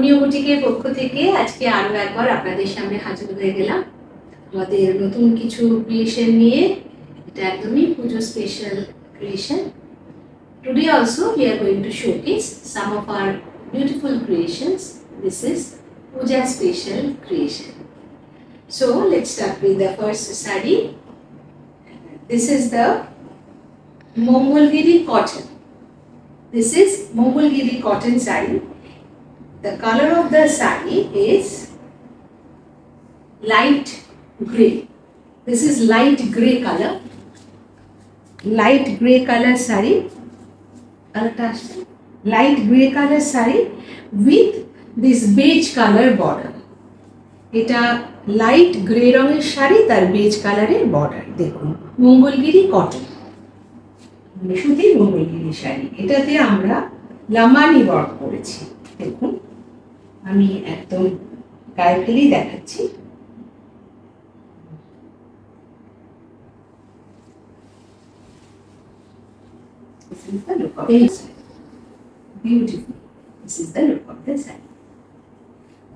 Romeo বুটিকের পক্ষ থেকে আজকে আরো একবার আপনাদের সামনে হাজির হয়ে গেলাম আমাদের নতুন কিছু ক্রিয়েশন নিয়ে। এটা একদমই পুজো special creation. Today also we are going to showcase some of our beautiful creations. This is Puja special creation. So let's start with the first sari. This is the Mongolgiri cotton. This is Mongolgiri cotton sari. The color of the sari is light grey. This is light grey color. Light grey color sari. Light grey color sari with this beige color border. এটা light grey রঙের শাড়ি, তার base কালারের border. দেখুন, Mangalagiri cotton, সুতির মঙ্গলগিরি শাড়ি। এটাতে আমরা লামানি work করেছি। দেখুন, আমি একদম গায়ে ফেলেই দেখাচ্ছি। This is the look of the saree. Beautiful. This is the look of the saree.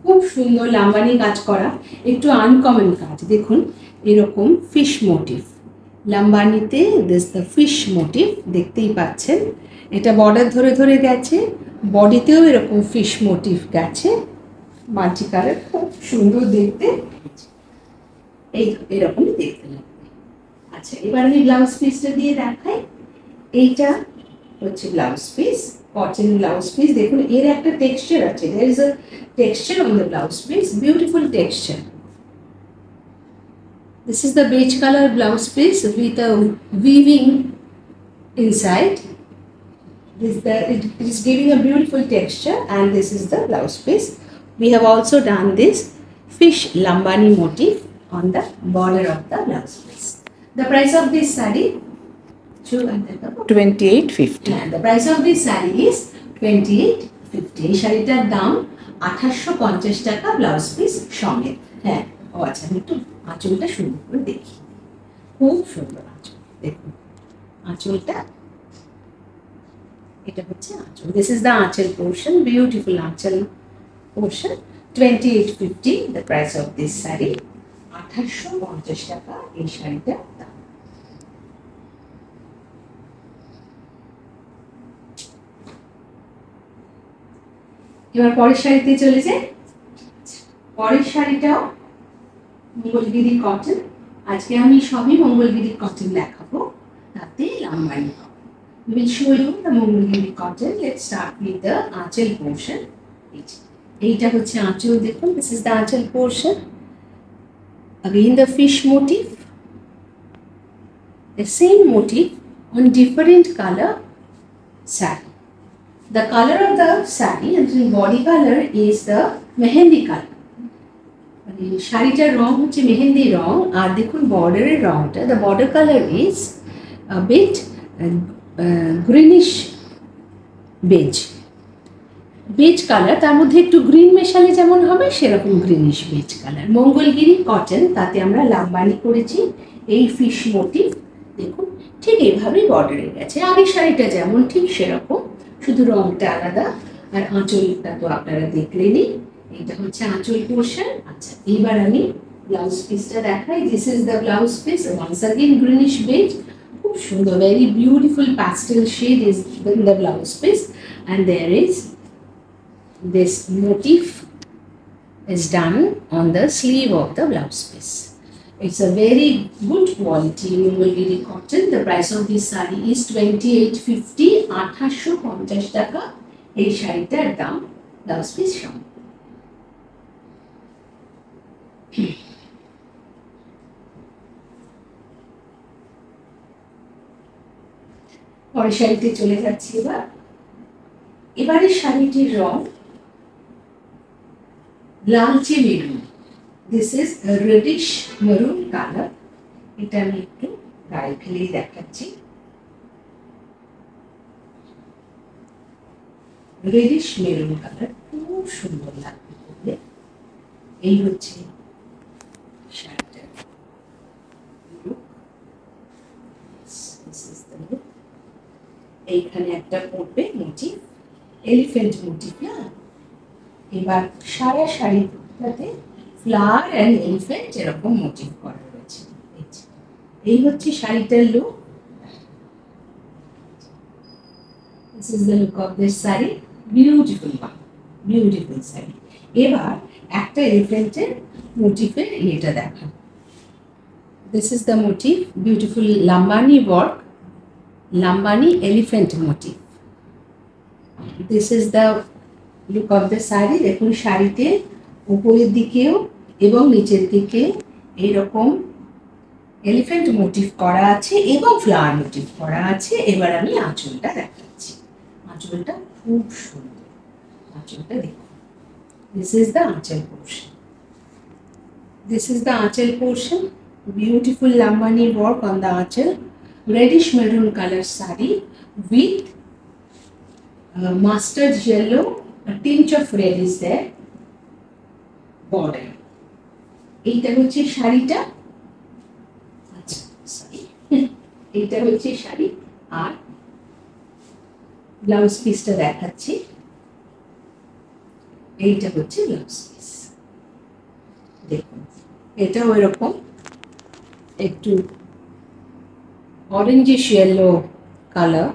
খুব সুন্দর লাম্বানি কাজ করা, একটু আনকমন কাজ। দেখুন, এরকম ফিশ মোটিভ লাম্বানিতে, দিস দ্য ফিশ মোটিভ দেখতেই পাচ্ছেন। এটা বর্ডার ধরে ধরে গেছে, বডিতেও এরকম ফিশ মোটিভ গেছে, মাল্টি কালার, খুব সুন্দর দেখতে। এই এরকমই দেখতে লাগবে। আচ্ছা, এবার আমি ব্লাউজ পিসটা দিয়ে দেখাই। এইটা হচ্ছে blouse piece, cotton blouse piece. দেখুন, এর একটা টেক্সচার আছে। There is a texture on the blouse piece, beautiful texture. This is the beige color blouse piece with a weaving inside. It is giving a beautiful texture, and this is the blouse piece. We have also done this fish lambani motif on the border of the blouse piece. The price of this saree 2850. The price of this saree is 2850. এই শাড়িটার দাম 2850 টাকা blouse piece সমেত। হ্যাঁ, ও আচ্ছা, আমি একটু আঁচলটা সুন্দর করে দেখি। খুব সুন্দর আঁচল। দেখুন আঁচলটা, এটা হচ্ছে আঁচল। দিস ইজ দ্য আঁচল পোর্শন, বিউটিফুল আঁচল portion. 2850 the price of this sari. 2850 টাকা এই শাড়িটার দাম। এবার পরের শাড়িতে চলে যাই। পরের শাড়িটাও মঙ্গলগিরি কটন। আজকে আমি সবই মঙ্গলগিরি কটন দেখাবো, তাতে লাম্বানি হবে। We will show you the Mangalagiri cotton. Let's start with the আঁচল portion. এইটা হচ্ছে আঁচল। দেখুন, this is the আঁচল portion. Again the fish motif, the same motif on different color saree. The color of the saree and the body color is the mehendi color. মানে শাড়িটার রং হচ্ছে মেহেন্দি রং। আর দেখুন বর্ডারের রংটা, the border color is a bit greenish beige colour. তার মধ্যে একটু green মেশালে যেমন হবে সেরকম greenish beige colour. Mangalagiri cotton, তাতে আমরা লাম্বানি করেছি এই ফিশ মোটিভ। দেখুন, ঠিক এইভাবেই বর্ডারে গেছে। আগের শাড়িটা যেমন ঠিক সেরকম, শুধু রংটা আলাদা। আর আঁচলটা তো আপনারা দেখলেনই। এটা হচ্ছে আঁচল পোর্শন। আচ্ছা, এবার আমি ব্লাউজ পিসটা দেখাই। This is the blouse piece, once again greenish beige. খুব সুন্দর, very beautiful pastel shade is in the blouse piece, and there is this motif is done on the sleeve of the blouse piece. It's a very good quality Mongolgiri cotton. The price of this saree is 2850. 2850 টাকা এই শাড়িটার দাম blouse piece সহ। পরের শাড়িতে চলে যাচ্ছি। এবারের শাড়িটির রং লালচে maroon. This is radish maroon colour. এটা আমি একটু গায়ে ফেলেই দেখাচ্ছি। রেডিশ মেরুন কালার, খুব সুন্দর লাগবে পরলে। এই হচ্ছে শাড়িটার লুক। এইখানে একটা পড়বে মোটিভ, এলিফ্যান্ট মোটিভ। না, এবার সারা শাড়িটাতে ফ্লাওয়ার অ্যান্ড এলিফ্যান্ট এরকম মোটিভ করা রয়েছে। এই হচ্ছে শাড়িটার look. This is the look of this saree. Beautiful one, beautiful saree. এবার একটা এলিফ্যান্টের মোটিভের এটা দেখা। This is the motif, beautiful Lambani work, Lambani elephant motif. This is the look of the saree. দেখুন শাড়িতে উপরের দিকেও এবং নিচের দিকে এরকম এলিফ্যান্ট মোটিভ করা আছে এবং ফ্লাওয়ার মোটিভ করা আছে। এবার আমি আঁচলটা দেখাচ্ছি। আঁচলটা খুব সুন্দর, আঁচলটা দেখুন। This is the আঁচল portion. This is the আঁচল portion. Beautiful Lambani work on the আঁচল. Reddish maroon color saree with mustard yellow, a tinge of red is there. Border. এইটা হচ্ছে শাড়িটা। আচ্ছা সরি, এইটা হচ্ছে শাড়ি। আর ব্লাউজ পিসটা দেখাচ্ছি। এইটা হচ্ছে ব্লাউজ পিস। দেখুন এটাও এরকম একটু orangish yellow color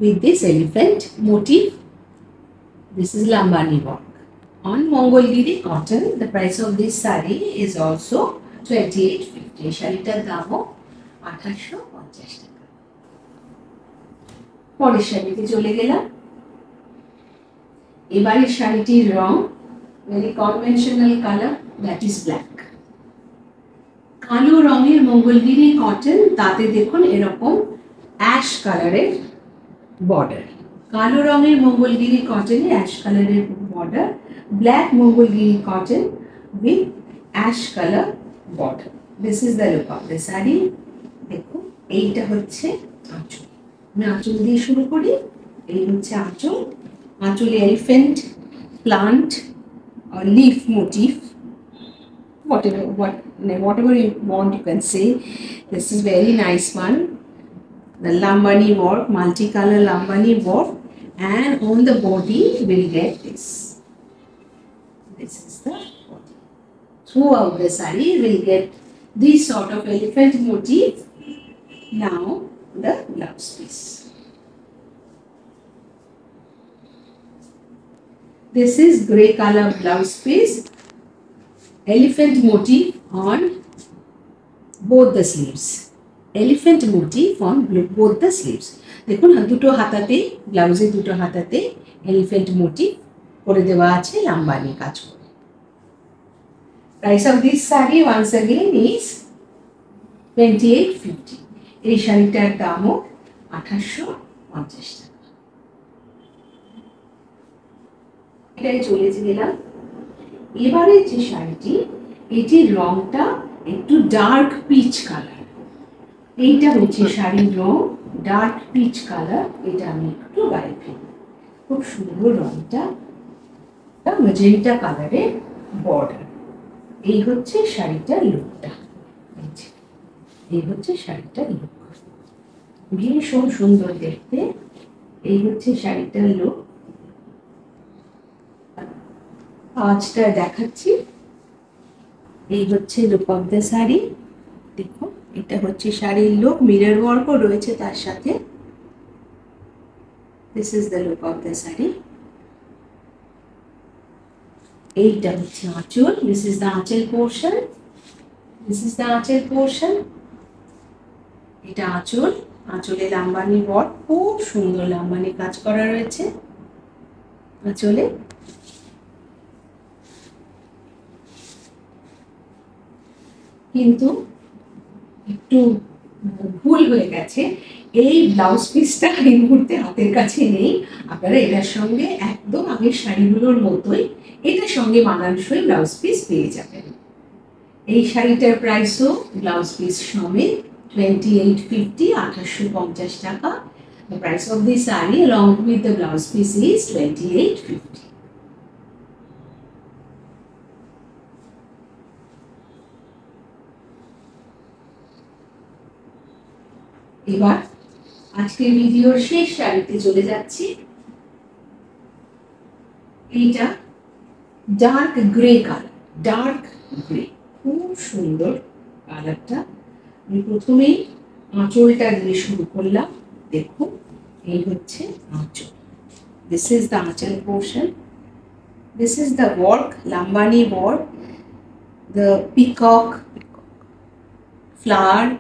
with this elephant motif. This is Lambani work on Mongolgiri cotton. The price of this saree is also 2850. শাড়িটার দামও 2850 টাকা। পরের শাড়িতে চলে গেলাম। এবারের শাড়িটির রং very conventional color, that is black. কালো রঙের মঙ্গলগিরি কটন, তাতে দেখুন এরকম অ্যাশ কালারের বর্ডার। কালো রঙের মঙ্গলগিরি কটনে অ্যাশ কালারের border, black Mangalagiri cotton with ash colour border. This is the look of the sari. দেখুন এইটা হচ্ছে আঁচল। আমি আঁচল দিয়ে শুরু করি। এই হচ্ছে আঁচল। আঁচলে elephant, plant or leaf motif, whatever you want you can say. This is very nice one. The Lambani work, multicolor Lambani work, and on the body will get this. This is the body. Throughout the saree will get this sort of elephant motif. Now the blouse piece. This is grey color blouse piece, elephant motif on both the sleeves. Elephant motif on both the sleeves. দেখুন দুটো হাতাতে, ব্লাউজে দুটো হাতাতে elephant motive করে দেওয়া আছে লাম্বানি কাজ করে। Price of this saree once again is 2850. এই শাড়িটার দামও 2850 টাকা। এটাই চলে গেলাম। এবারে যে শাড়িটি, এটির রংটা একটু ডার্ক পিচ কালার। এইটা হচ্ছে শাড়ির রং ডার্ক পিচ কালার। এটা আমি একটু গায়ে ফেলি। খুব সুন্দর রংটা, ম্যাজেন্টা কালারের বর্ডার। এই হচ্ছে শাড়িটার লুকটা। এই হচ্ছে শাড়িটার লুক, ভীষণ সুন্দর দেখতে। এই হচ্ছে শাড়িটার লুক। আজটা দেখাচ্ছি। এই হচ্ছে লুক অফ দ্য শাড়ি। দেখুন এটা হচ্ছে শাড়ির লুক, মিরর ওয়ার্কও রয়েছে তার সাথে। This is the look of the sari. এইটা হচ্ছে আঁচল। দিস ইজ দ্য আঁচল পোর্শন। দিস ইজ দ্য আঁচল পোর্শন। এটা আঁচল। আঁচলে লাম্বানি ওয়ার্ক, খুব সুন্দর লাম্বানি কাজ করা রয়েছে আঁচলে। কিন্তু একটু ভুল হয়ে গেছে, এই ব্লাউজ পিসটা এই মুহূর্তে হাতের কাছে নেই। আপনারা এটার সঙ্গে একদম আগের শাড়িগুলোর মতোই এটার সঙ্গে মানানসই ব্লাউজ পিস পেয়ে যাবেন। এই শাড়িটার প্রাইসও ব্লাউজ পিস সমেত 2850, 2850 টাকা। The price of this saree along with the blouse piece is 2850. এবার আজকের ভিডিওর শেষ শাড়িতে চলে যাচ্ছি। এইটা dark grey colour, dark grey, খুব সুন্দর কালারটা। আমি প্রথমেই আঁচলটা দিয়ে শুরু করলাম। দেখুন, এই হচ্ছে আঁচল। দিস ইজ দ্য আঁচল portion. This is the work, Lambani work, the peacock flower,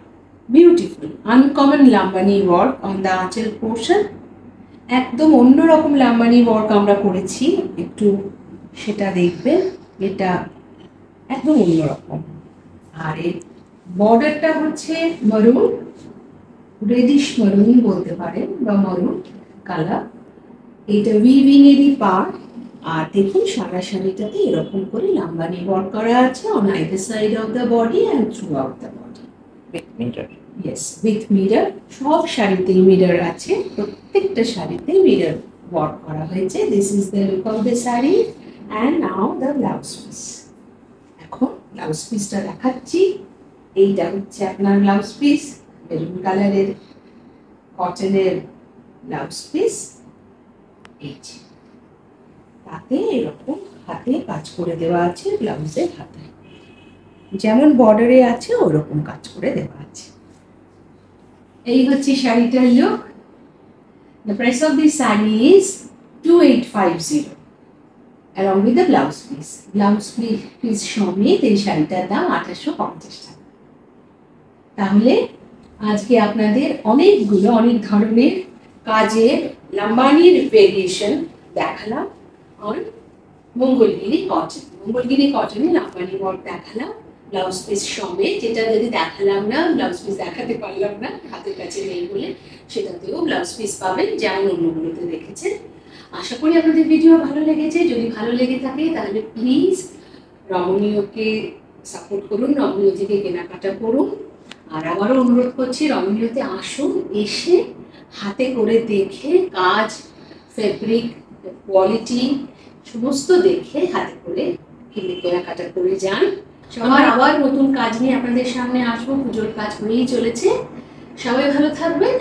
beautiful uncommon lambani work on the আঁচল portion। একদম অন্যরকম লাম্বানি ওয়ার্ক আমরা করেছি, একটু সেটা দেখবেন। এটা একদম অন্যরকম। আর এর বর্ডারটা হচ্ছে মারুন, রেডিশ মারুন বলতে পারেন, বা মারুন কালার। এটা উইভিংয়েরই পার্ট। আর দেখুন সারা শাড়িটাতে এরকম করে লাম্বানি ওয়ার্ক করা আছে on either side of the body and through out the body. with mirror. Yes, with mirror। সব শাড়িতেই মিরর আছে, প্রত্যেকটা শাড়িতে মিরর ওয়ার্ক করা হয়েছে। This is the look of the sari and now the blouse piece. এখন blouse পিসটা দেখাচ্ছি। এইটা হচ্ছে আপনার ব্লাউজ পিস, মেরুন কালারের কটনের ব্লাউজ পিস। এই যে তাতে এরকম হাতে কাজ করে দেওয়া আছে, ব্লাউজের হাতে যেমন বর্ডারে আছে ওরকম কাজ করে দেওয়া আছে। এই হচ্ছে শাড়িটার look. The price of this saree is 2850 along with the blouse piece. Blouse piece সমেত এই শাড়িটার দাম 2850 টাকা। তাহলে আজকে আপনাদের অনেকগুলো অনেক ধরনের কাজের লাম্বানির ভেরিয়েশন দেখালাম অন মঙ্গলগিরি কটন। মঙ্গলগিরি কটনে লাম্বানি ওয়ার্ক দেখালাম ব্লাউজ পিস সমেত। যেটা যদি দেখালাম না, ব্লাউজ পিস দেখাতে পারলাম না, হাতের কাছে নেই বলে, সেটাতেও ব্লাউজ পিস পাবেন যেমন অন্যগুলোতে দেখেছেন। আশা করি আপনাদের ভিডিও ভালো লেগেছে। যদি ভালো লেগে থাকে তাহলে প্লিজ রমণীয়কে সাপোর্ট করুন, রমণীয় থেকে কেনাকাটা করুন। আর আবারও অনুরোধ করছি, রমণীয়তে আসুন, এসে হাতে করে দেখে কাজ, ফেব্রিক, কোয়ালিটি সমস্ত দেখে হাতে করে কেনাকাটা করে যান। সবার আবার নতুন কাজ নিয়ে আপনাদের সামনে আসবো। পুজোর কাজ হয়েই চলেছে। সবাই ভালো থাকবেন।